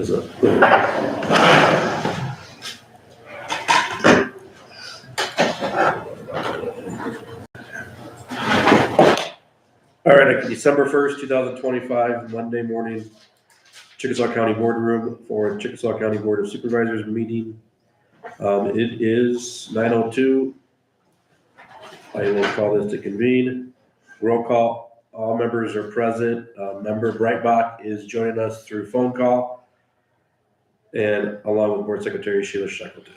Is it? All right, December 1st, 2025, Monday morning, Chickasaw County Boardroom for Chickasaw County Board of Supervisors meeting. It is 9:02. I will call this to convene. Roll call. All members are present. Member Breitbach is joining us through phone call, and along with Board Secretary Sheila Shackleton.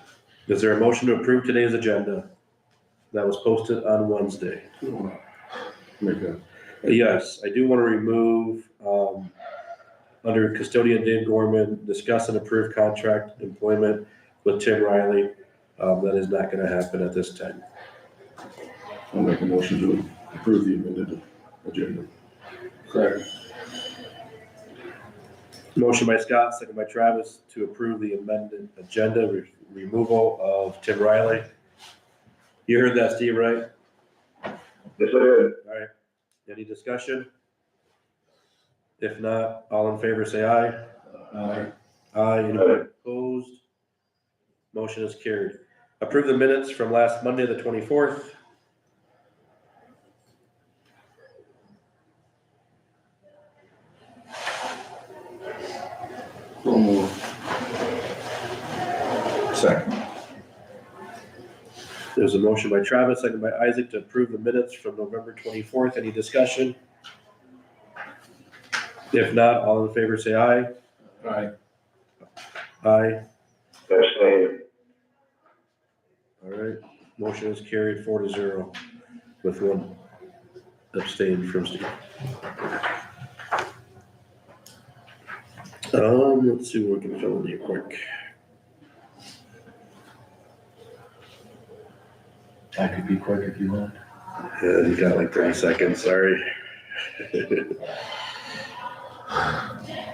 Is there a motion to approve today's agenda that was posted on Wednesday? Yes, I do want to remove under custodian Dave Gorman, discuss and approve contract employment with Tim Riley. That is not going to happen at this time. I'll make a motion to approve the amended agenda. Correct. Motion by Scott, second by Travis to approve the amended agenda, removal of Tim Riley. You heard that, Steve, right? Yes, I did. All right. Any discussion? If not, all in favor say aye. Aye. Aye. Anybody opposed? Motion is carried. Approve the minutes from last Monday, the 24th. So moved. Second. There's a motion by Travis, second by Isaac to approve the minutes from November 24th. Any discussion? If not, all in favor say aye. Aye. Aye. Abstain. All right. Motion is carried 4-0 with one abstain from Steve. Let's see what we can fill in here quick. I could be quick if you want. You got like 30 seconds, sorry.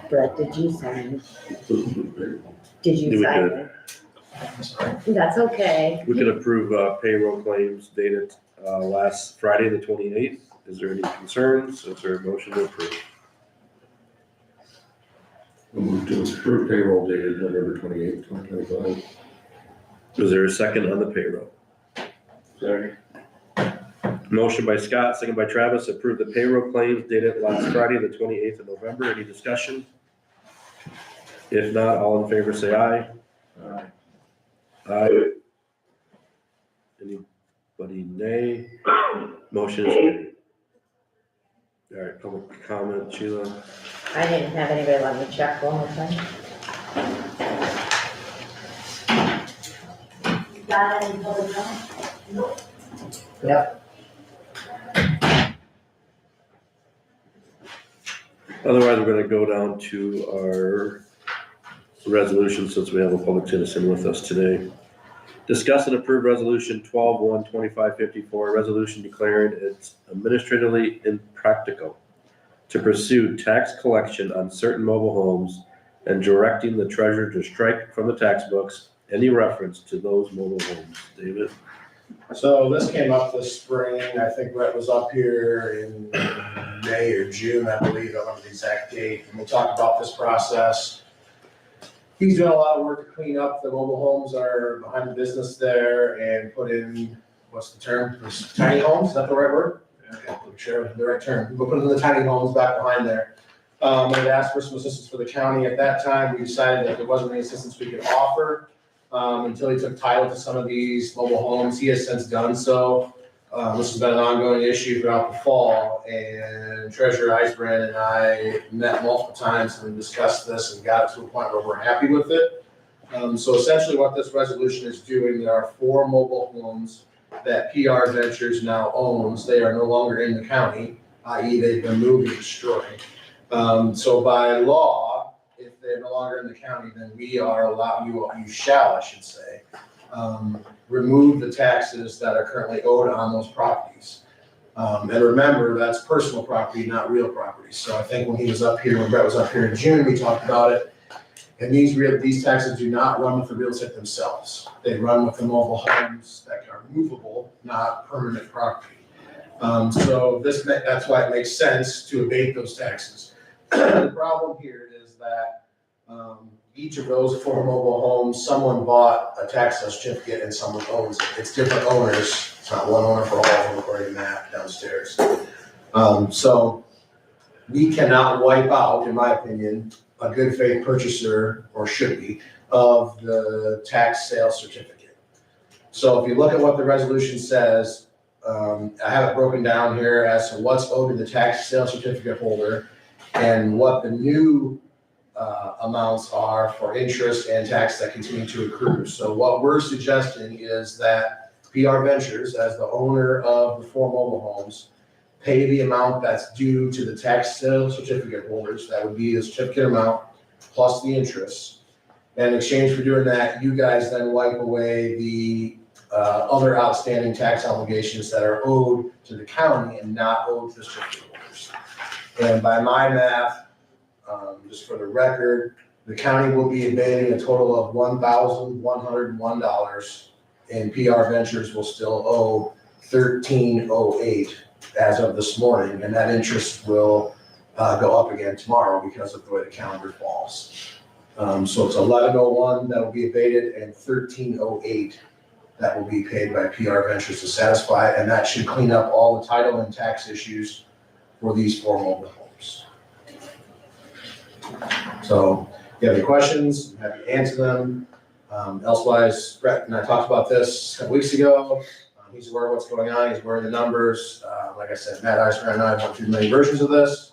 Brett, did you sign? Did We you sign could- it? That's okay. We could approve payroll claims dated last Friday, the 28th. Is there any concerns? Is there a motion to approve? I'll move to approve payroll dated November 28th, 2025. Is there a second on the payroll? Second. Motion by Scott, second by Travis, approve the payroll claims dated last Friday, the 28th of November. Any discussion? If not, all in favor say aye. Aye. Aye. Anybody nay? Motion is carried. All right, public comment, Sheila. I didn't have anybody let me check one more time. Got any public comment? Yep. Otherwise, we're gonna go down to our resolution since we have a public citizen with us today. Discuss and approve resolution 12-1-2554, resolution declaring it's administratively impractical to pursue tax collection on certain mobile homes and directing the treasurer to strike from the tax books any reference to those mobile homes. David? So this came up this spring. I think Brett was up here in May or June, I believe. I don't remember the exact date. And we talked about this process. He's doing a lot of work to clean up the mobile homes that are behind the business there and put in, what's the term? Tiny homes, is that the right word? Okay, I'm sure the right term. We'll put in the tiny homes back behind there. And asked for some assistance for the county. At that time, we decided that there wasn't any assistance we could offer until he took title to some of these mobile homes. He has since done so. This has been an ongoing issue throughout the fall, and Treasurer Eisbrand and I met multiple times and discussed this and got it to a point where we're happy with it. So essentially what this resolution is doing, there are 4 mobile homes that PR Ventures now owns. They are no longer in the county, i.e. they've been moved and destroyed. So by law, if they're no longer in the county, then we are allowed, you shall, I should say, remove the taxes that are currently owed on those properties. And remember, that's personal property, not real property. So I think when he was up here, when Brett was up here in June, we talked about it. And these taxes do not run with the real estate themselves. They run with the mobile homes that are movable, not permanent property. So that's why it makes sense to abate those taxes. The problem here is that Each of those 4 mobile homes, someone bought a tax sale certificate and someone owns it. It's different owners. It's not one owner for all of them according to Matt downstairs. So we cannot wipe out, in my opinion, a good faith purchaser, or should be, of the tax sale certificate. So if you look at what the resolution says, I have it broken down here as to what's owed to the tax sale certificate holder and what the new amounts are for interest and tax that continue to accrue. So what we're suggesting is that PR Ventures, as the owner of the 4 mobile homes, pay the amount that's due to the tax sale certificate holders. That would be the certificate amount plus the interest. And in exchange for doing that, you guys then wipe away the other outstanding tax obligations that are owed to the county and not owed to the certificate holders. And by my math, just for the record, the county will be abating a total of $1,101, and PR Ventures will still owe $1,308 as of this morning, and that interest will go up again tomorrow because of the way the calendar falls. So it's $1,101 that will be abated and $1,308 that will be paid by PR Ventures to satisfy, and that should clean up all the title and tax issues for these 4 mobile homes. So if you have any questions, I'm happy to answer them. Elsewise, Brett and I talked about this a couple weeks ago. He's aware of what's going on. He's aware of the numbers. Like I said, Matt Eisner and I went through many versions of this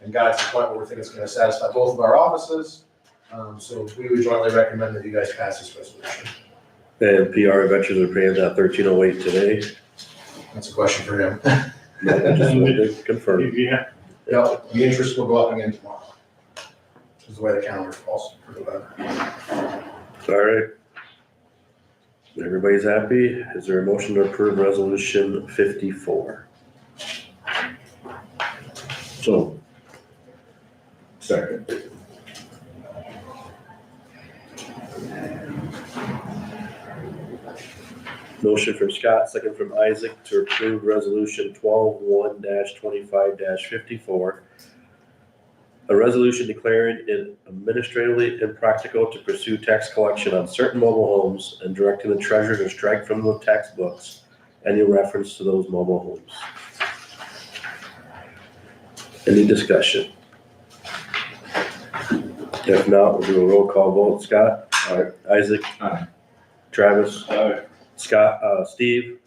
and got to the point where we think it's going to satisfy both of our offices. So we would jointly recommend that you guys pass this resolution. And PR Ventures are paying that 1308 today. That's a question for him. Just wanted to confirm. Yeah. Yep, the interest will go up again tomorrow. This is the way the calendar falls for the weather. All right. Everybody's happy? Is there a motion to approve resolution 54? So. Second. Motion from Scott, second from Isaac to approve resolution 12-1-25-54. A resolution declaring it administratively impractical to pursue tax collection on certain mobile homes and directing the treasurer to strike from the tax books any reference to those mobile homes. Any discussion? If not, we'll do a roll call vote. Scott? All right. Isaac? Aye. Travis? Aye. Scott, Steve?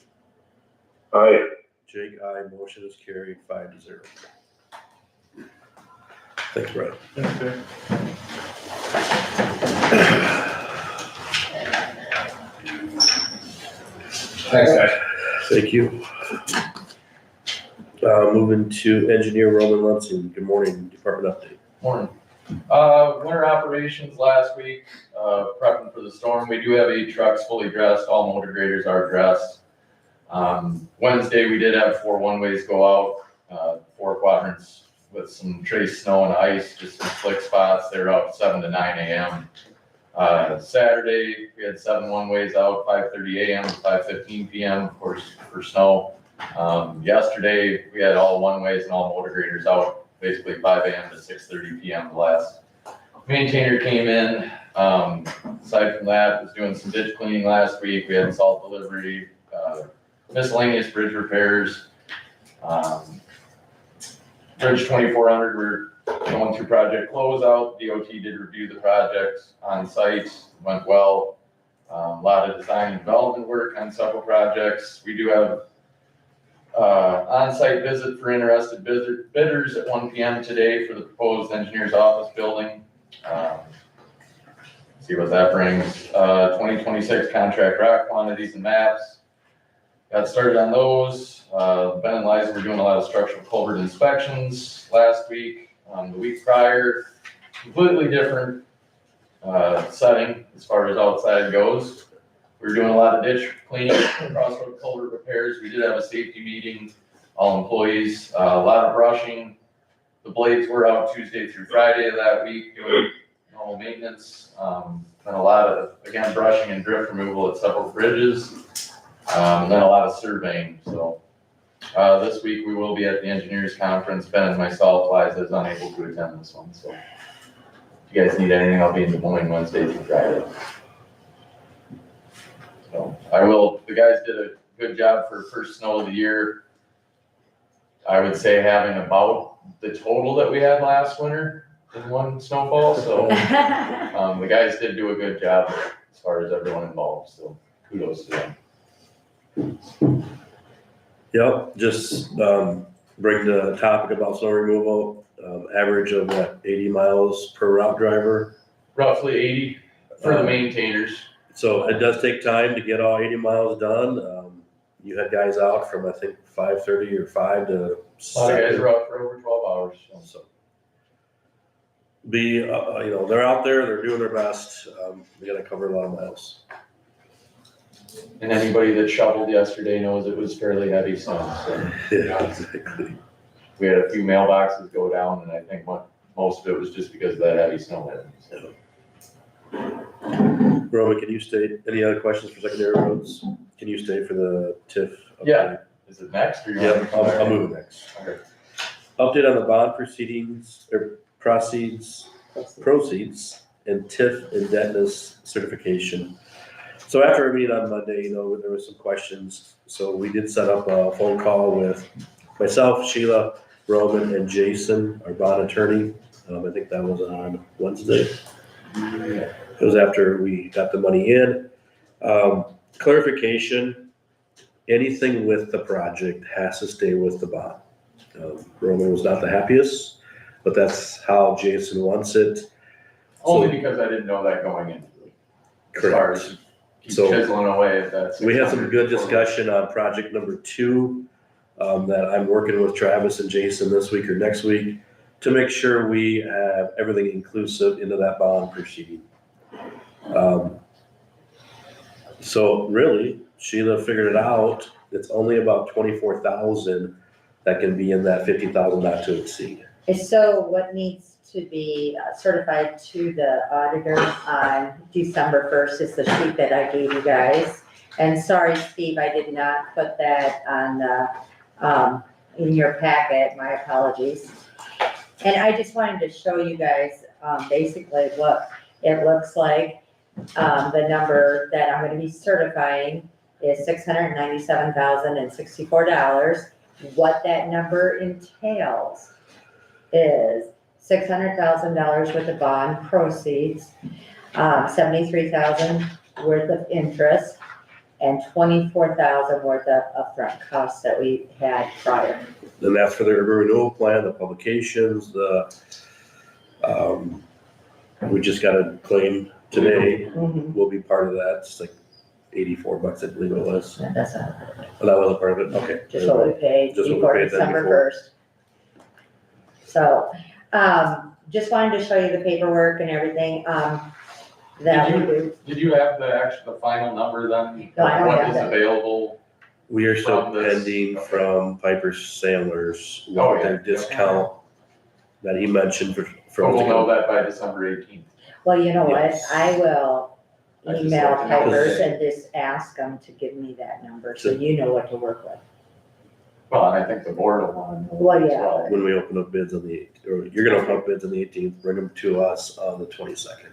Aye. Jake, aye. Motion is carried 5-0. Thanks, Brett. Thanks, guys. Thank you. Moving to engineer Roman Lunsing. Good morning, department update. Morning. Winter operations last week, prepping for the storm. We do have 8 trucks fully dressed. All motor graders are dressed. Wednesday, we did have 4 one-ways go out, 4 quadrants with some trace snow and ice, just some slick spots. They were out 7 to 9 a.m. Saturday, we had 7 one-ways out, 5:30 a.m. to 5:15 p.m., of course, for snow. Yesterday, we had all one-ways and all motor graders out, basically 5 a.m. to 6:30 p.m. The last maintainer came in. Aside from that, was doing some ditch cleaning last week. We had salt delivery, miscellaneous bridge repairs. Bridge 2400, we're going through project closeout. DOT did review the project on site, went well. A lot of design and development work on several projects. We do have on-site visit for interested bidders at 1 p.m. today for the proposed engineer's office building. See what that brings. 2026 contract rock quantities and maps. Got started on those. Ben and Liza were doing a lot of structural culvert inspections last week. The week prior, completely different setting as far as outside goes. We were doing a lot of ditch cleaning, crossroad culvert repairs. We did have a safety meeting, all employees, a lot of brushing. The blades were out Tuesday through Friday of that week doing normal maintenance. And a lot of, again, brushing and drift removal at several bridges. And then a lot of surveying. So this week we will be at the engineers conference. Ben and myself, Liza is unable to attend this one. So If you guys need anything, I'll be in Des Moines Wednesday through Friday. So the guys did a good job for first snow of the year. I would say having about the total that we had last winter in one snowfall, so, the guys did do a good job as far as everyone involved, so kudos to them. Yep, just, bring the topic about snow removal, average of what, 80 miles per route driver? Roughly 80 for the maintainers. So it does take time to get all 80 miles done. You had guys out from, I think, 5:30 or 5 to A lot of 7. guys are out for over 12 hours, so. So they're out there, they're doing their best. They gotta cover a lot of miles. And anybody that shoveled yesterday knows it was fairly heavy snow, so. Yeah, exactly. We had a few mailboxes go down, and I think most of it was just because of that heavy snow hit. So. Roman, can you state, any other questions for secondary roads? Can you stay for the TIF? update? Yeah. Is it next, or you want? Yep, I'll move it next. Okay. Update on the bond proceeds and TIF indebtedness certification. So after our meeting on Monday, there was some questions. So we did set up a phone call with myself, Sheila, Roman, and Jason, our bond attorney. I think that was on Wednesday. It was after we got the money in. Clarification, anything with the project has to stay with the bond. Roman was not the happiest, but that's how Jason wants it. Only because I didn't know that going into it. As far as keep So- chiseling away at that. We had some 600 good discussion on project number 2, that I'm working with Travis and Jason this week or next week to make sure we have everything inclusive into that bond proceeding. So really, Sheila figured it out. It's only about 24,000 that can be in that 50,000 not to exceed. So what needs to be certified to the auditor on December 1st is the sheet that I gave you guys. And sorry, Steve, I did not put that on the, in your packet, my apologies. And I just wanted to show you guys, basically what it looks like. The number that I'm gonna be certifying is $697,064. What that number entails is $600,000 worth of bond proceeds, 73,000 worth of interest, and 24,000 worth of upfront costs that we had prior. And that's for the urban renewal plan, the publications, we just got a claim today, will be part of that. It's like $84, I believe it was. That's not, Oh, that wasn't part of it, okay. just what we paid Just what we before paid then December before. 1st. So, just wanted to show you the paperwork and everything, that we do. Did you have the final number then? No, I don't What have is that. available? We are still From this- pending okay. from Piper Sandler's, Oh, what yeah. their discount that he mentioned But from. we'll know that by December 18th. Well, you know what, Yes. I will I just email like to know Piper's today. and just ask them to give me that number, so you know what to work with. Well, and I think the board will want to know Well, as yeah. well. When we open up bids on the, or you're gonna open up bids on the 18th, bring them to us on the 22nd.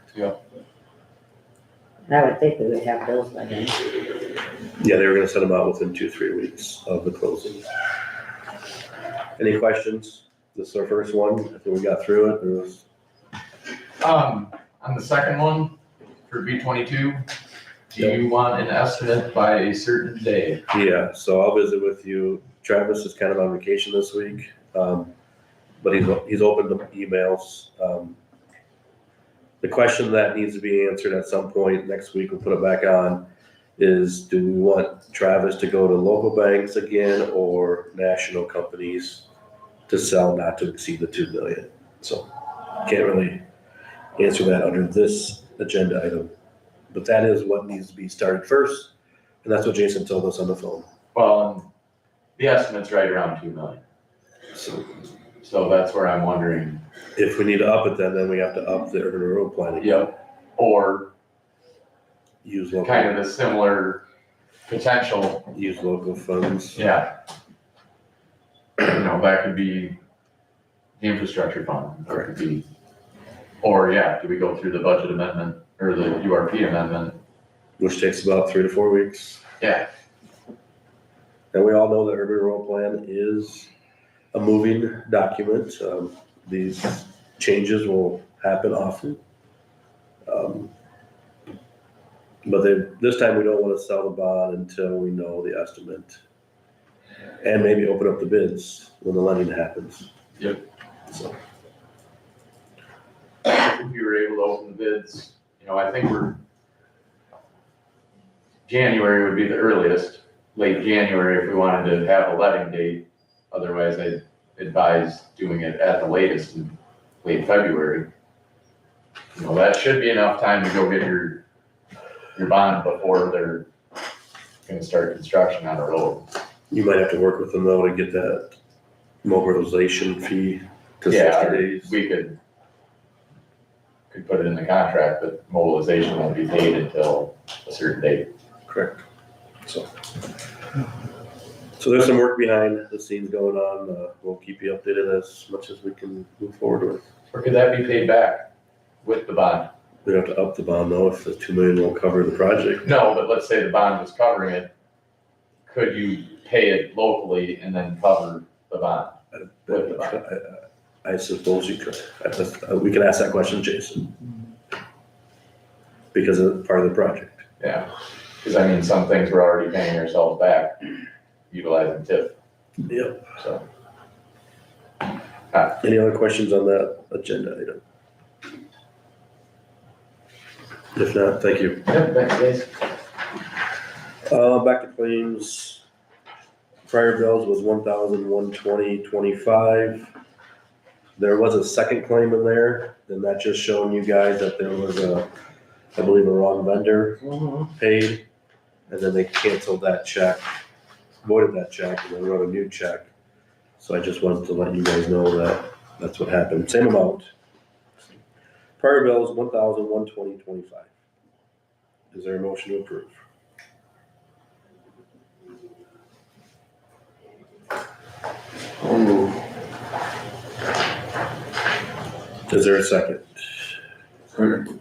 And I would think we would have those by then. Yeah, they were gonna send them out within 2-3 weeks of the closing. Any questions? This is our first one. I think we got through it. There was, On the second one, for B22, do you want an estimate by a certain day? yeah, so I'll visit with you. Travis is kind of on vacation this week, but he's opened the emails. The question that needs to be answered at some point next week, we'll put it back on, is do we want Travis to go to local banks again or national companies to sell not to exceed the 2 million? So can't really answer that under this agenda item, but that is what needs to be started first. And that's what Jason told us on the phone. Well, the estimate's right around 2 million. So that's where I'm wondering, If we need to up it, then we have to up the urban renewal plan again. or Use local, kind of a similar potential, use local funds. yeah. That could be the infrastructure fund, or it could be Or, yeah, do we go through the budget amendment or the URP amendment? which takes about 3 to 4 weeks. Yeah. And we all know that urban renewal plan is a moving document. These changes will happen often. But this time we don't want to sell the bond until we know the estimate. And maybe open up the bids when the lending happens. Yep. So, If we were able to open the bids, I think January would be the earliest, late January if we wanted to have a letting date. Otherwise, I'd advise doing it at the latest in late February. That should be enough time to go get your bond before they're gonna start construction on the road. you might have to work with them though to get that mobilization fee to Yeah, 60 days. we could put it in the contract, but mobilization won't be paid until a certain date. Correct. So there's some work behind the scenes going on. We'll keep you updated as much as we can move forward with. Or could that be paid back with the bond? We have to up the bond though if the 2 million won't cover the project. No, but let's say the bond was covering it. Could you pay it locally and then cover the bond? With the bond. I suppose you could. We can ask that question, Jason. Because it's part of the project. Yeah, because some things we're already paying ourselves back utilizing TIF, Yep. so. Any other questions on that agenda item? If not, thank you. Yeah, thanks, guys. Back to claims. Prior bills was 1,120.25. There was a second claim in there, and that just showing you guys that there was I believe a wrong vendor paid, and then they canceled that check, voided that check, and then wrote a new check. So I just wanted to let you guys know that that's what happened. Same amount. Prior bills 1,120.25. Is there a motion to approve? I'll move. Is there a second? Second.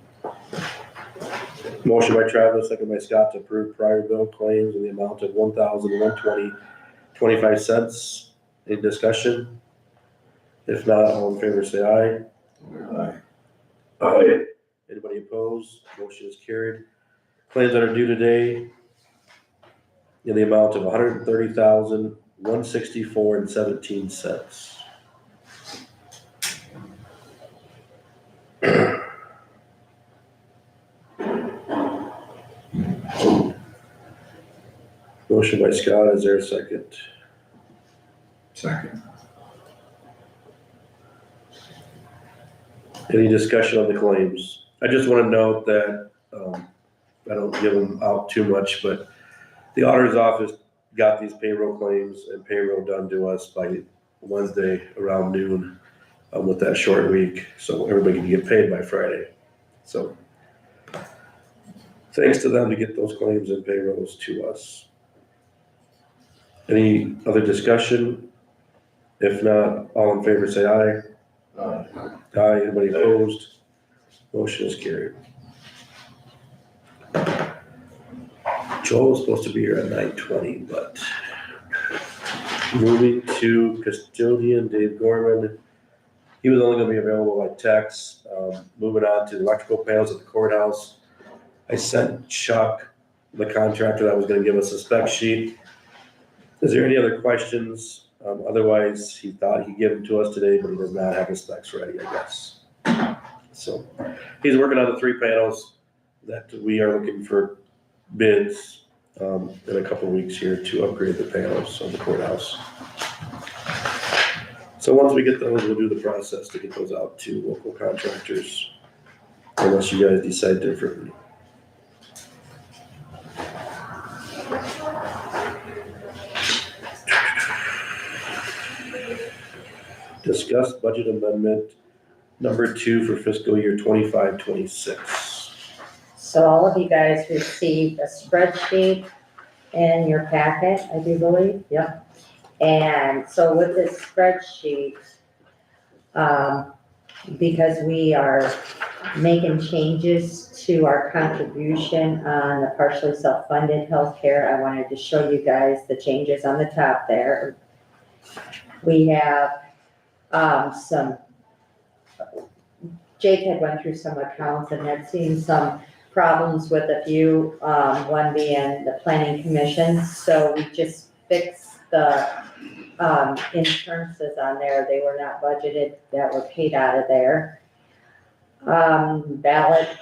Motion by Travis, second by Scott to approve prior bill claims in the amount of 1,120.25. Any discussion? If not, all in favor say aye. Aye. Aye. Anybody opposed? Motion is carried. Claims that are due today in the amount of $130,164.17. Motion by Scott, is there a second? Second. Any discussion on the claims? I just want to note that, I don't give them out too much, but the auditor's office got these payroll claims and payroll done to us by Wednesday around noon, with that short week, so everybody can get paid by Friday. So thanks to them to get those claims and payrolls to us. Any other discussion? If not, all in favor say aye. Aye. Aye, anybody opposed? Motion is carried. Joel was supposed to be here at 9:20, but moving to custodian Dave Gorman. He was only gonna be available by text. Moving on to the electrical panels at the courthouse. I sent Chuck, the contractor that was gonna give us a spec sheet. Is there any other questions? Otherwise, he thought he'd give them to us today, but he does not have his specs ready, I guess. So he's working on the 3 panels that we are looking for bids in a couple of weeks here to upgrade the panels on the courthouse. So once we get those, we'll do the process to get those out to local contractors, unless you guys decide differently. Discuss budget amendment number 2 for fiscal year 25-26. So all of you guys received a spreadsheet in your packet, I do believe, yep. And so with this spreadsheet, because we are making changes to our contribution on the partially self-funded healthcare, I wanted to show you guys the changes on the top there. We have, Jake had went through some accounts and had seen some problems with a few, one being the planning commission, so we just fixed the, insurances on there, they were not budgeted, that were paid out of there. Ballot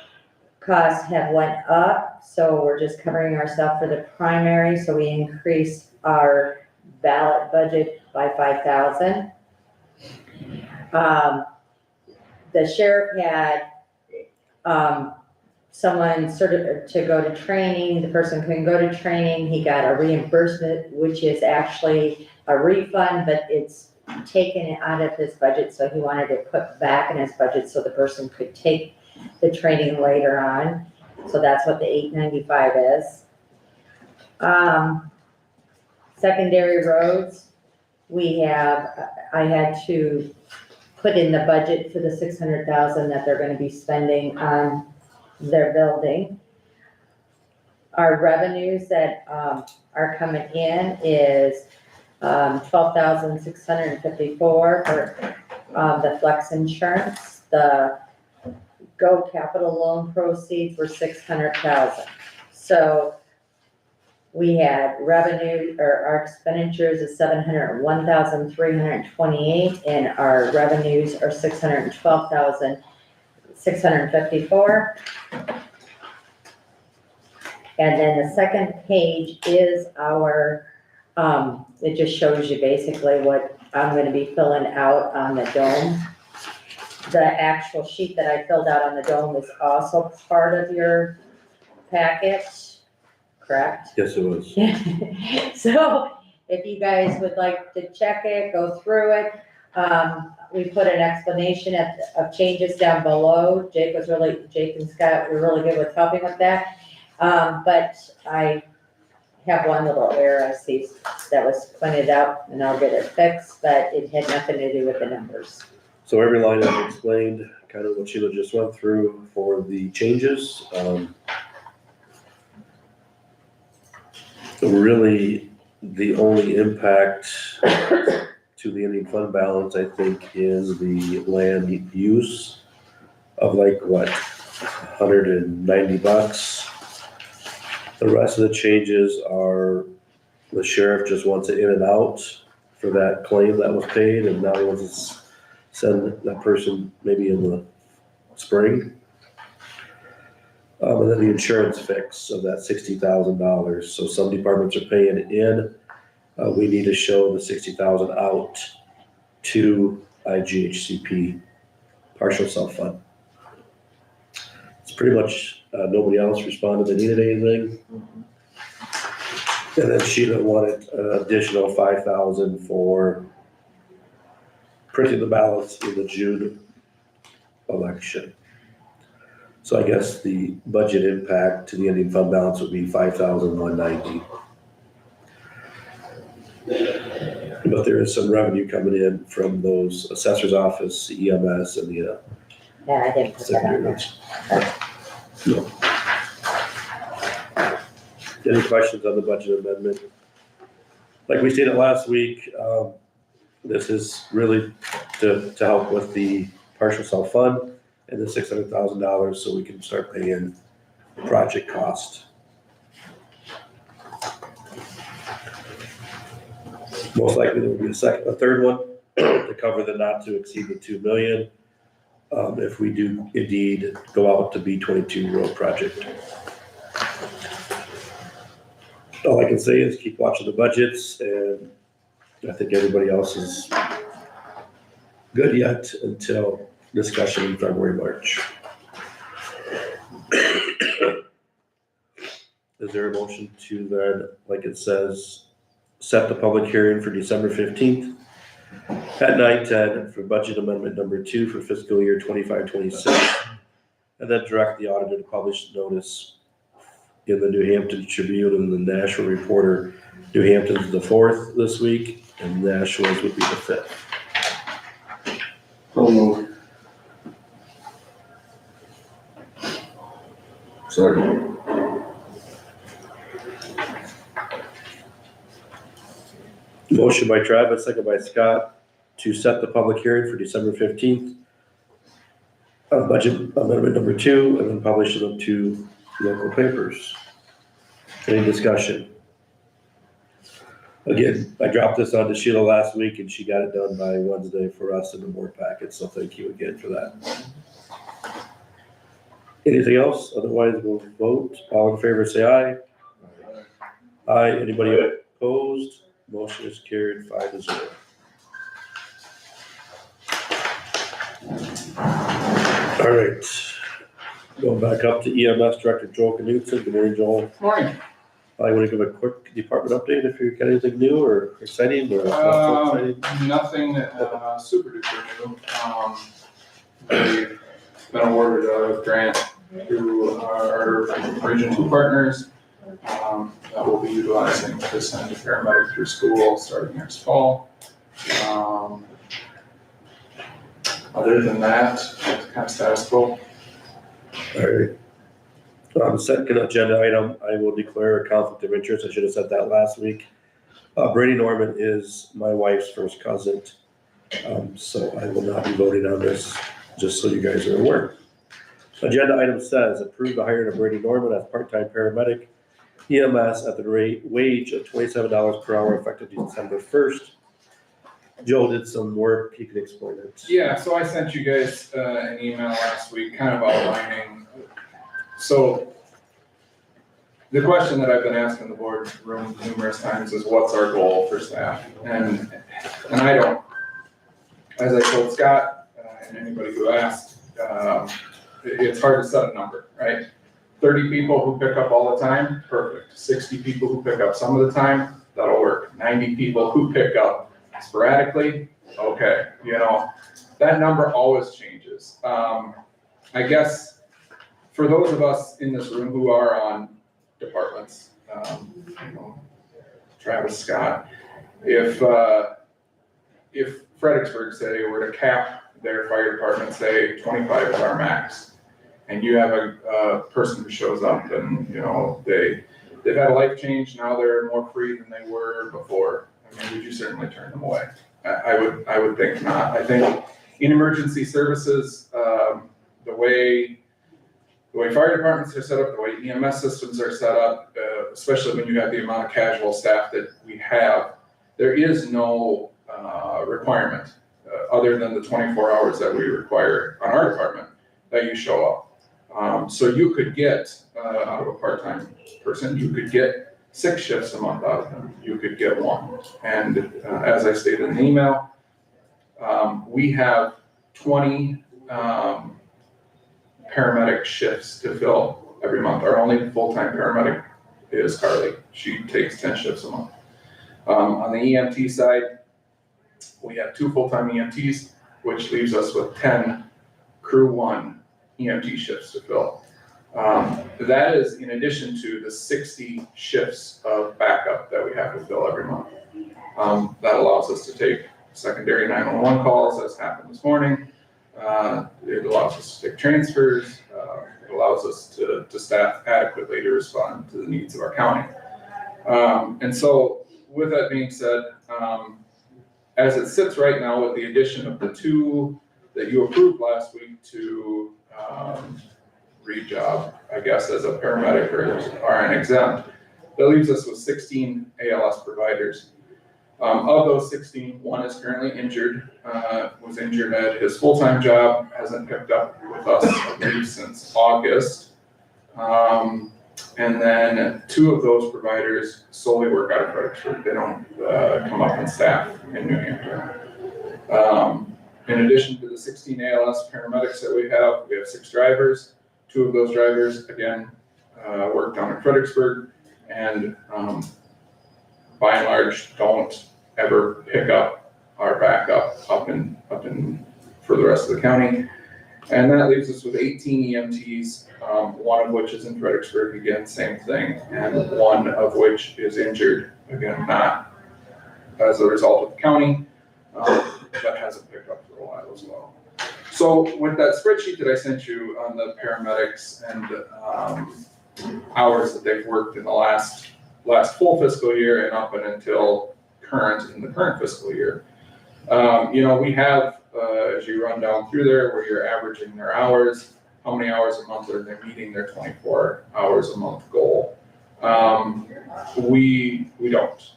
costs have went up, so we're just covering ourselves for the primary, so we increased our ballot budget by 5,000. The sheriff had, someone certified to go to training, the person couldn't go to training, he got a reimbursement, which is actually a refund, but it's taken out of his budget, so he wanted it put back in his budget so the person could take the training later on. So that's what the $895 is. Secondary roads, I had to put in the budget for the 600,000 that they're gonna be spending on their building. Our revenues that are coming in is 12,654 for the flex insurance. The Go Capital loan proceeds were 600,000. So we had revenue, or our expenditures is 701,328, and our revenues are 612,654. And then the second page is our, it just shows you basically what I'm gonna be filling out on the dome. The actual sheet that I filled out on the dome is also part of your packet, correct? Yes, it was. So if you guys would like to check it, go through it, we put an explanation of changes down below. Jake and Scott were really good with helping with that. But I have one little error I see that was pointed out, and I'll get it fixed, but it had nothing to do with the numbers. So every line I've explained, kind of what Sheila just went through for the changes. Really, the only impact to the ending fund balance, I think, is the land use of like, what, $190. The rest of the changes are, the sheriff just wants it in and out for that claim that was paid, and now he wants to send that person maybe in the spring. And then the insurance fix of that $60,000. So some departments are paying it in. We need to show the 60,000 out to IGHCP partial self-fund. It's pretty much, nobody else responded that needed anything. And then Sheila wanted an additional 5,000 for printing the ballots in the June election. So I guess the budget impact to the ending fund balance would be 5,190. But there is some revenue coming in from those assessor's office, EMS, and the Yeah, I didn't put that on there. No. Any questions on the budget amendment? Like we stated last week, this is really to help with the partial self-fund and the $600,000 so we can start paying project cost. Most likely there will be a third one to cover the not to exceed the 2 million. If we do indeed go out to B22 road project. All I can say is keep watching the budgets, and I think everybody else is good yet until discussion in February, March. Is there a motion to then, like it says, set the public hearing for December 15th at 9:10 for budget amendment number 2 for fiscal year 25-26, and then direct the auditor to publish notice in the New Hampton Tribune and the Nashua Reporter. New Hampton's the 4th this week, and Nashua's would be the 5th. So moved. Second. Motion by Travis, second by Scott, to set the public hearing for December 15th. Budget amendment number 2, and then publish them to local papers. Any discussion? Again, I dropped this on to Sheila last week and she got it done by Wednesday for us in the board packet, so thank you again for that. Anything else? Otherwise, we'll vote. All in favor, say aye. Aye. Anybody opposed? Motion is carried 5-0. All right. Going back up to EMS Director Joel Knudsen. Good morning, Joel. Morning. I want to give a quick department update if you've got anything new or exciting or not so exciting. Nothing super duper new. We've been awarded a grant through our Region 2 partners that we'll be utilizing to send a paramedic through school starting next fall. Other than that, it's kind of status quo. All right. Second agenda item, I will declare a conflict of interest. I should have said that last week. Brady Norman is my wife's first cousin. So I will not be voting on this, just so you guys are aware. Agenda item says approve the hiring of Brady Norman as part-time paramedic EMS at the wage of $27 per hour effective December 1st. Joe did some work. He can explain it. Yeah, so I sent you guys an email last week kind of outlining. So the question that I've been asking the board room numerous times is what's our goal for staff? And I don't, as I told Scott and anybody who asked, it's hard to set a number, right? 30 people who pick up all the time, perfect. 60 people who pick up some of the time, that'll work. 90 people who pick up sporadically, okay. You know, that number always changes. I guess for those of us in this room who are on departments, you know, Travis, Scott, if Fredericksburg, say, were to cap their fire department, say 25 is our max, and you have a person who shows up and, you know, they've had a life change, now they're more free than they were before, I mean, would you certainly turn them away? I would think not. I think in emergency services, the way fire departments are set up, the way EMS systems are set up, especially when you have the amount of casual staff that we have, there is no requirement other than the 24 hours that we require on our department that you show up. So you could get, out of a part-time person, you could get 6 shifts a month out of them. You could get 1. And as I stated in the email, we have 20 paramedic shifts to fill every month. Our only full-time paramedic is Carly. She takes 10 shifts a month. On the EMT side, we have 2 full-time EMTs, which leaves us with 10 crew 1 EMT shifts to fill. That is in addition to the 60 shifts of backup that we have to fill every month. That allows us to take secondary 911 calls, as happened this morning. It allows us to take transfers. It allows us to staff adequately to respond to the needs of our county. And so with that being said, as it sits right now with the addition of the 2 that you approved last week to re-job, I guess, as a paramedic or RN exempt, that leaves us with 16 ALS providers. Of those 16, 1 is currently injured, was injured at his full-time job, hasn't picked up with us, I believe, since August. And then 2 of those providers solely work out of Fredericksburg. They don't come up and staff in New Hampshire. In addition to the 16 ALS paramedics that we have 6 drivers. 2 of those drivers, again, work down in Fredericksburg, and by and large, don't ever pick up our backup up in for the rest of the county. And that leaves us with 18 EMTs, 1 of which is in Fredericksburg, again, same thing, and 1 of which is injured, again, not as a result of the county, but hasn't picked up for a while as well. So with that spreadsheet that I sent you on the paramedics and hours that they've worked in the last full fiscal year and up and until in the current fiscal year, we have, as you run down through there, where you're averaging their hours, how many hours a month are they meeting their 24 hours a month goal? We don't.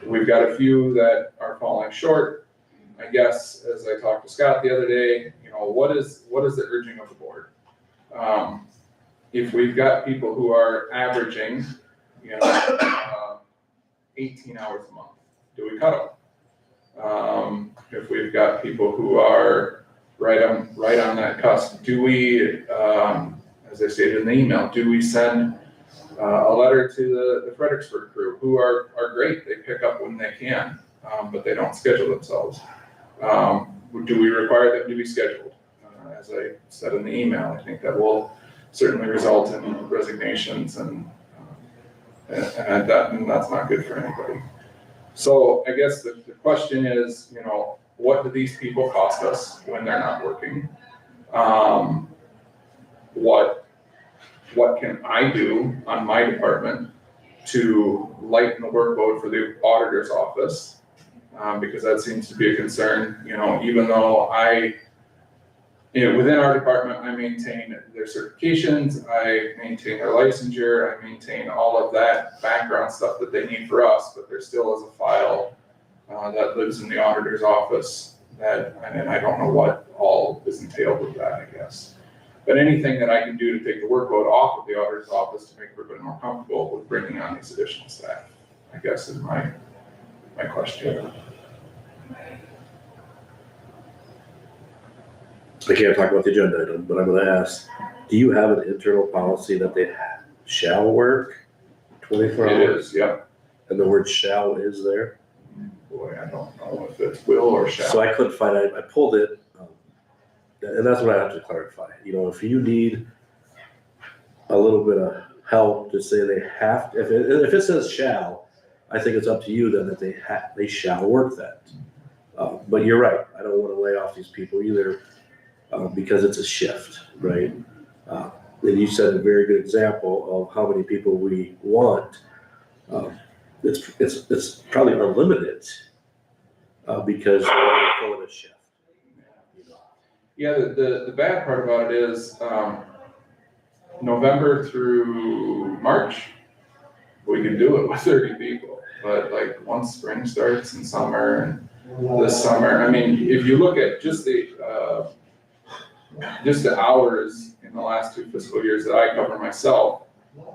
We've got a few that are falling short. I guess, as I talked to Scott the other day, what is the urging of the board? If we've got people who are averaging, 18 hours a month, do we cut them? If we've got people who are right on that cusp, do we, as I stated in the email, do we send a letter to the Fredericksburg crew, who are great, they pick up when they can, but they don't schedule themselves? Do we require them to be scheduled? As I said in the email, I think that will certainly result in resignations and that's not good for anybody. So I guess the question is, what do these people cost us when they're not working? What can I do on my department to lighten the workload for the auditor's office? Because that seems to be a concern, even though within our department, I maintain their certifications, I maintain their licensure, I maintain all of that background stuff that they need for us, but there still is a file that lives in the auditor's office and I don't know what all is entailed with that, I guess. But anything that I can do to take the workload off of the auditor's office to make everybody more comfortable with bringing on these additional staff, I guess is my question. I can't talk about the agenda item, but I'm gonna ask, do you have an internal policy that they shall work 24 hours? It is, yep. And the word shall is there? Boy, I don't know if it's will or shall. So I couldn't find it, I pulled it, and that's what I have to clarify. If you need a little bit of help to say they have, if it says shall, I think it's up to you then that they shall work that. But you're right, I don't wanna lay off these people either. Because it's a shift, right? And you said a very good example of how many people we want. It's probably unlimited because we're filling a shift. Yeah, the bad part about it is November through March, we can do it with 30 people. But like once spring starts and summer and this summer, I mean, if you look at just the hours in the last 2 fiscal years that I cover myself,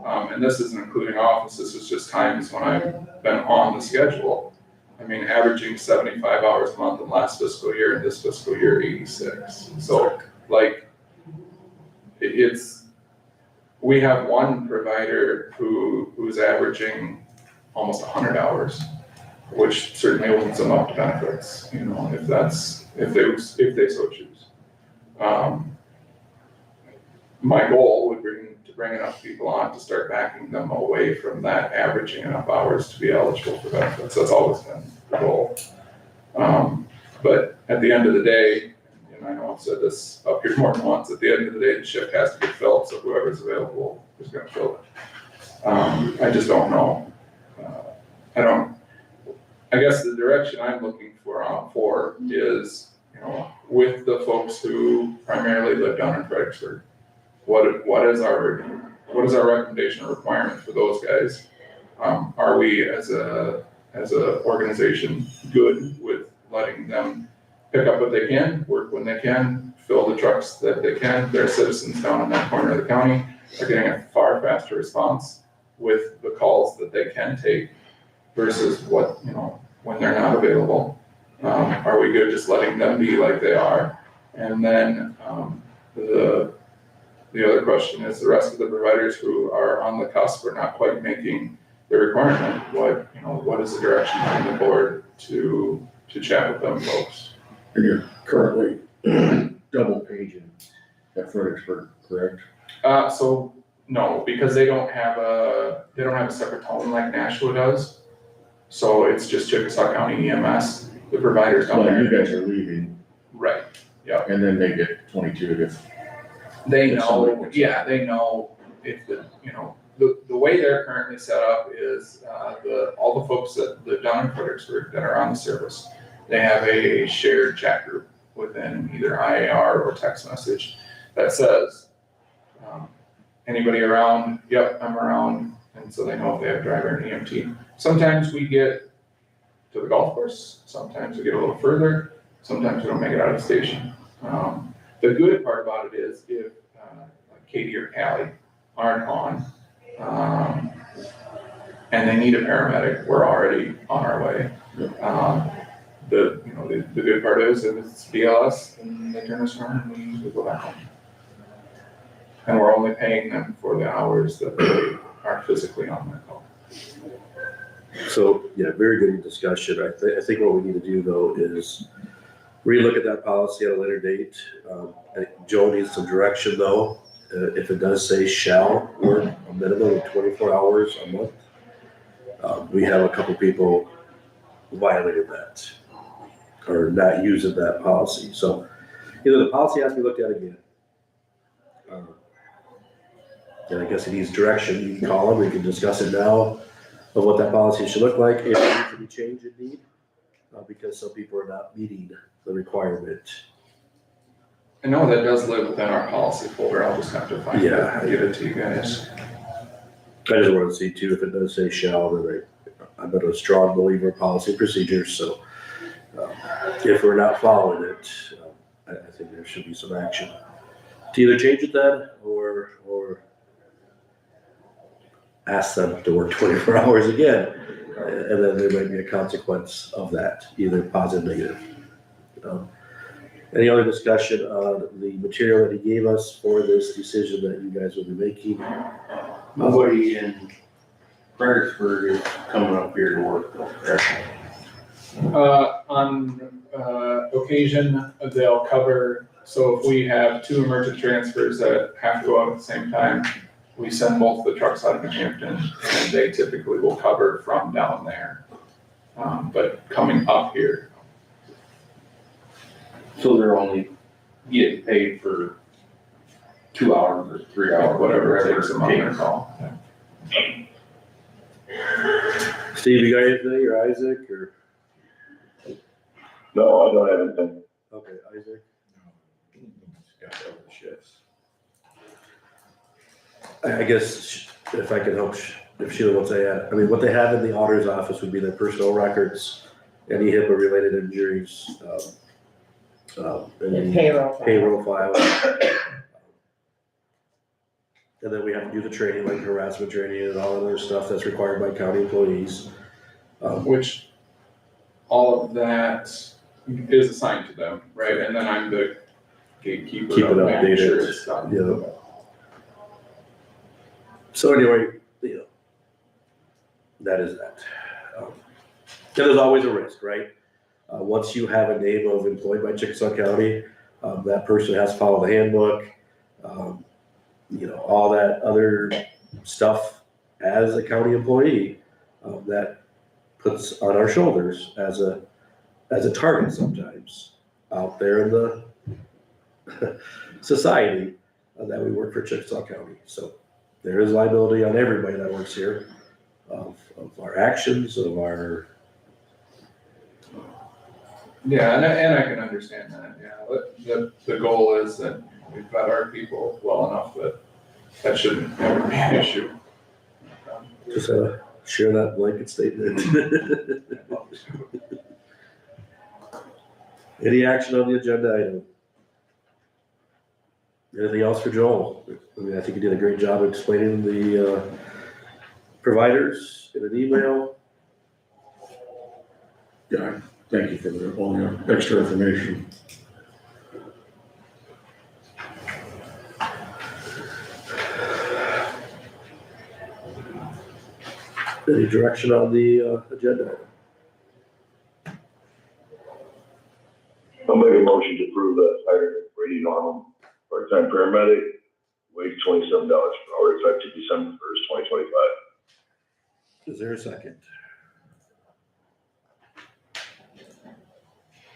and this isn't including office, this is just times when I've been on the schedule. I mean, averaging 75 hours a month in last fiscal year, and this fiscal year 86. So like, we have one provider who's averaging almost 100 hours, which certainly opens them up to benefits, if they so choose. My goal would be to bring enough people on to start backing them away from that averaging enough hours to be eligible for benefits. That's always been the goal. But at the end of the day, and I know I've said this up here more than once, at the end of the day, the shift has to get filled, so whoever's available is gonna fill it. I just don't know. I guess the direction I'm looking for is, with the folks who primarily live down in Fredericksburg, what is our recommendation or requirement for those guys? Are we as a organization good with letting them pick up what they can, work when they can, fill the trucks that they can? Their citizens down in that corner of the county are getting a far faster response with the calls that they can take versus what, when they're not available. Are we good just letting them be like they are? And then the other question is the rest of the providers who are on the cusp or not quite making the requirement. What is the direction from the board to chat with them folks? And you're currently double paging at Fredericksburg, correct? So no, because they don't have a separate tone like Nashua does. So it's just Chickasaw County EMS, the providers down Well, there. you guys are leaving. Right. And then they get 22 if. They If somebody know, gets yeah, they know if the way they're currently set up is, all the folks that live down in Fredericksburg that are on the service, they have a shared chat group within either IAR or text message that says, anybody around? Yep, I'm around. And so they know if they have driver and EMT. Sometimes we get to the golf course, sometimes we get a little further, sometimes we don't make it out of the station. The good part about it is if like Katie or Callie aren't on, and they need a paramedic, we're already on our way. The good part is if it's BLS, and they turn us around and we usually go back home. And we're only paying them for the hours that they are physically on that call. So, yeah, very good discussion. I think what we need to do though is relook at that policy at a later date. I think Joe needs some direction though. If it does say shall work a minimum of 24 hours a month, we have a couple people violated that or not using that policy. So either the policy has to be looked at again. And I guess it needs direction. You can call them, we can discuss it now of what that policy should look like. If it needs to be changed, indeed, because some people are not meeting the requirement. I know that does live within our policy folder, I'll just have to find it and give it to you guys. I just wanted to see too, if it does say shall, then I'm a strong believer in policy and procedures, so if we're not following it, I think there should be some action to either change it then or ask them to work 24 hours again, and then there might be a consequence of that, either positive or negative. Any other discussion on the material that he gave us for this decision that you guys will be making? Nobody in Fredericksburg is coming up here to work though, correct? On occasion, they'll cover, so if we have two emergent transfers that have to go out at the same time, we send both the trucks out of New Hampton, and they typically will cover from down there. But coming up here, So they're only getting paid for 2 hours or 3 hours, whatever it takes them on their call. Steve, you got anything, or Isaac, or? No, I don't have anything. Okay, Isaac. Got to cover the shifts. I guess if I can help, if Sheila wants to add, I mean, what they have in the auditor's office would be their personnel records, any HIPAA-related injuries, any payroll files. And then we have to do the training, like harassment training and all other stuff that's required by county employees. Which all of that is assigned to them, right? And then I'm the gatekeeper Keep it of making updated, sure it's done. yeah. So anyway, that is that. And there's always a risk, right? Once you have a name of employed by Chickasaw County, that person has to follow the handbook, all that other stuff as a county employee, that puts on our shoulders as a target sometimes out there in the society that we work for Chickasaw County. So there is liability on everybody that works here of our actions, of our. Yeah, and I can understand that, yeah. The goal is that we've got our people well enough that shouldn't ever be an issue. Just share that blanket statement. Any action on the agenda item? Anything else for Joel? I mean, I think he did a great job explaining the providers in an email. Yeah, thank you for all the extra information. Any direction on the agenda? I'll make a motion to approve the hire Brady Norman, part-time paramedic, wage $27 per hour, effective December 1st, 2025. Is there a second?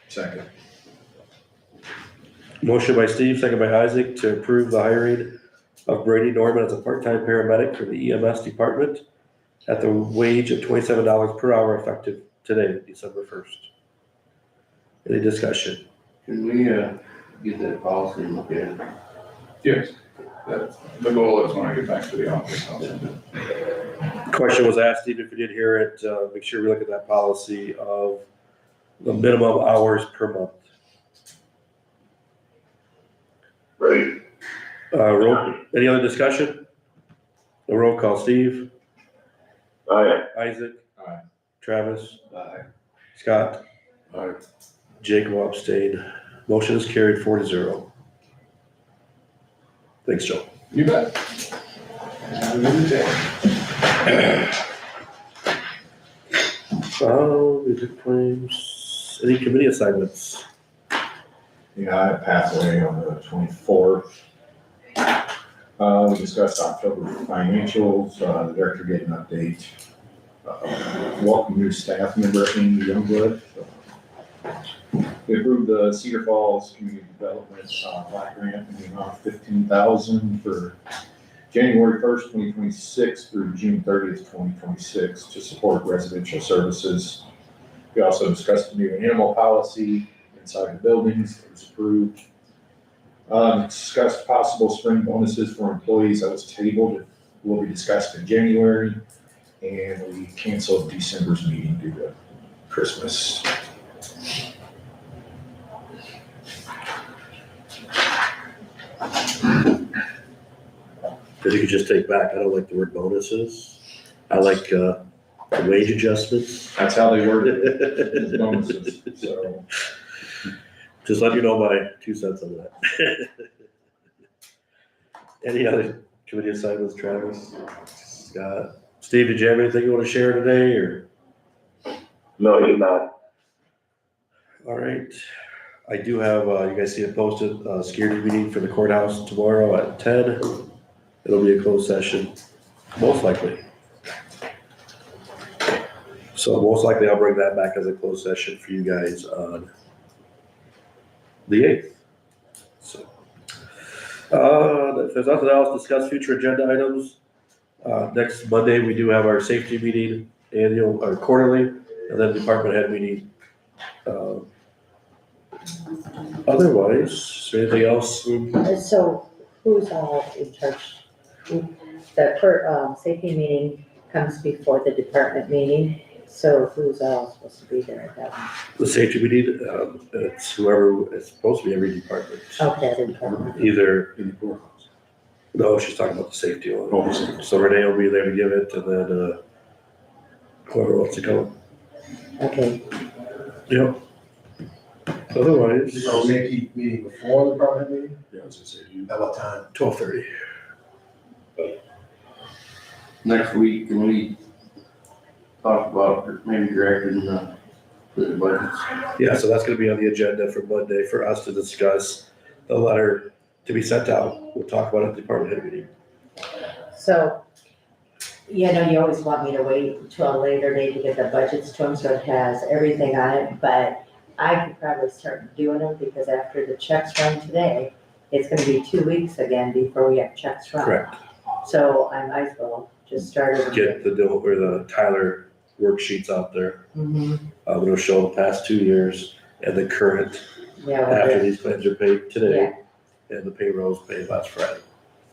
Second. Motion by Steve, second by Isaac, to approve the hiring of Brady Norman as a part-time paramedic for the EMS department at the wage of $27 per hour effective today, December 1st. Any discussion? Can we, get that policy and look at it? Yes, that's, the goal is when I get back to the office. Question was asked, Steve, if you did hear it, make sure we look at that policy of the minimum hours per month. Right. Any other discussion? A roll call, Steve, Aye. Isaac. Aye. Travis, Aye. Scott, Aye. Jake will abstain. Motion is carried 4-0. Thanks, Joe. You bet. Have a good day. Music claims, any committee assignments? Yeah, I passed away on the 24th. We discussed October financials, the director gave an update. Welcome new staff member, Amy Youngblood. We approved the Cedar Falls Community Development Black Grant in the amount of $15,000 for January 1st, 2026 through June 30th, 2026 to support residential services. We also discussed the new animal policy inside the buildings. It was approved. Discussed possible spring bonuses for employees that was tabled. It will be discussed in January. And we canceled December's meeting due to Christmas. That you could just take back, I don't like the word bonuses. I like, the wage adjustments. That's how they worded it, as bonuses, so. Just let you know my 2 cents on that. Any other committee assignments, Travis? Scott? Steve, did you have anything you want to share today, or? No, I did not. All right. I do have, you guys see it posted, security meeting for the courthouse tomorrow at 10. It'll be a closed session, most likely. So most likely I'll bring that back as a closed session for you guys on the 8th. So, if there's nothing else, discuss future agenda items. Next Monday, we do have our safety meeting, annual or quarterly, and then department head meeting. Otherwise, is there anything else? So who's all in charge? The safety meeting comes before the department meeting, so who's all supposed to be there at that one? The safety meeting, it's whoever, it's supposed to be every department. Okay, the department. Either, In the courthouse. no, she's talking about the safety one. Oh, safety. So Renee will be there to give it, and then, whoever wants to go. Okay, Yep. Otherwise, Is our safety meeting before the department meeting? Yeah, I was gonna say, you. At what time? 12:30. Next week, can we talk about maybe directing the budgets? Yeah, so that's gonna be on the agenda for Monday for us to discuss the letter to be sent out. We'll talk about it at the department head meeting. so, you know, you always want me to wait until a later date to get the budgets to them, so it has everything on it, but I could probably start doing it, because after the checks run today, it's gonna be 2 weeks again before we have checks run. Correct. So I might as well just start it. Get the Tyler worksheets out there. Mhm. It'll show the past 2 years and the current Yeah, after well, these claims are paid today and the payroll is paid last Friday.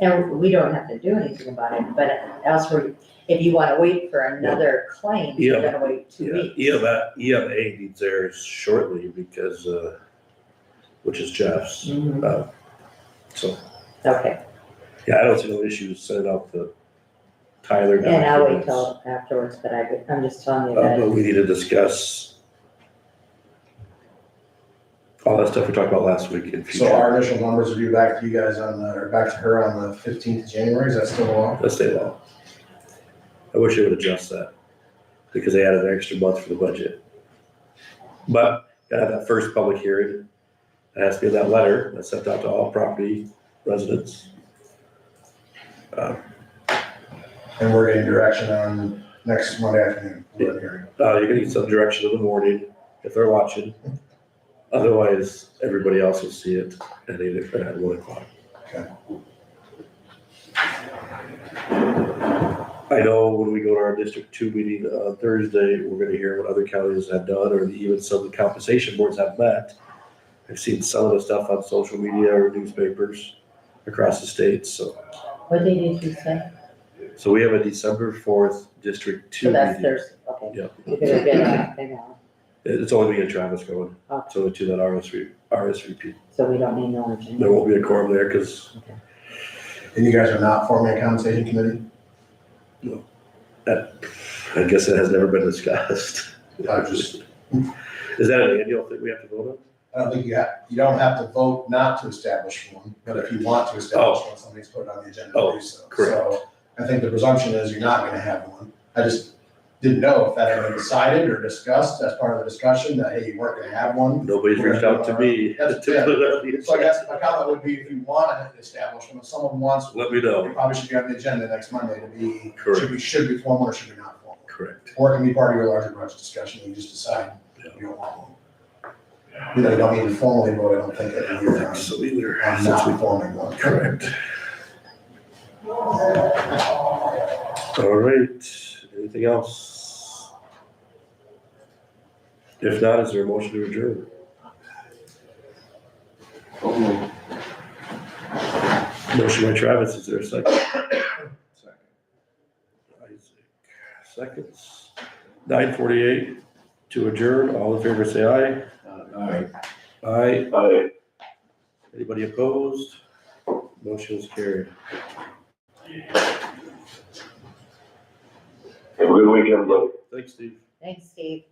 and we don't have to do anything about it, but elsewhere, if you wanna wait for another claim, you're Yeah. gonna wait 2 weeks. EMA needs theirs shortly because, which is Jeff's. Mhm. So, Okay, yeah, I don't see no issues sending out the Tyler and I'll wait documents. till afterwards, but I'm just telling you But that, we need to discuss all that stuff we talked about last week in future. So our initial numbers will be back to you guys or back to her on the 15th of January, is that still along? Let's stay long. I wish they would adjust that because they added an extra month for the budget. But gotta have that first public hearing. It has to be in that letter that's sent out to all property residents. And we're getting direction on next Monday afternoon. We're hearing. You're gonna get some direction in the morning if they're watching. Otherwise, everybody else will see it at 1 o'clock. Okay. I know when we go to our District 2 meeting on Thursday, we're gonna hear what other counties have done, or even some of the compensation boards have met. I've seen some of the stuff on social media or newspapers across the state, so. What day did you say? So we have a December 4th District 2 So that's meeting. Thursday, okay. Yeah. You're gonna get a thing out, It's only me and Travis going, Okay. so the two that RSVP. so we don't need no agenda. There won't be a quorum there, cause And you guys are not forming a compensation committee? I guess it has never been discussed. I just, Is that an annual thing we have to vote I don't think you don't have to vote not to establish one, but if you want to establish one, somebody's put it on the agenda to do so. correct. So I think the presumption is you're not gonna have one. I just didn't know if that had been decided or discussed as part of the discussion, that, hey, you weren't gonna have one. on? Nobody's reached out to me. That's- to put it on the So I agenda. guess my comment would be, if you want to establish one, if someone wants, one, Let me it know. probably should be on the agenda next Monday to be, Correct. should be formal or should be not formal. Correct. Or it can be part of your larger budget discussion, you just decide you don't want one. You know, you don't need to formally vote, I don't think, at I the don't year think so either. on Since we- not forming one. Correct. All right, anything else? If not, is there a motion to adjourn? Motion by Travis, is there a second? Isaac, seconds. 9:48 to adjourn, all in favor say aye. Aye. Aye, Aye. anybody opposed? Motion is carried. Have a good weekend, buddy. Thanks, Steve. Thanks, Steve.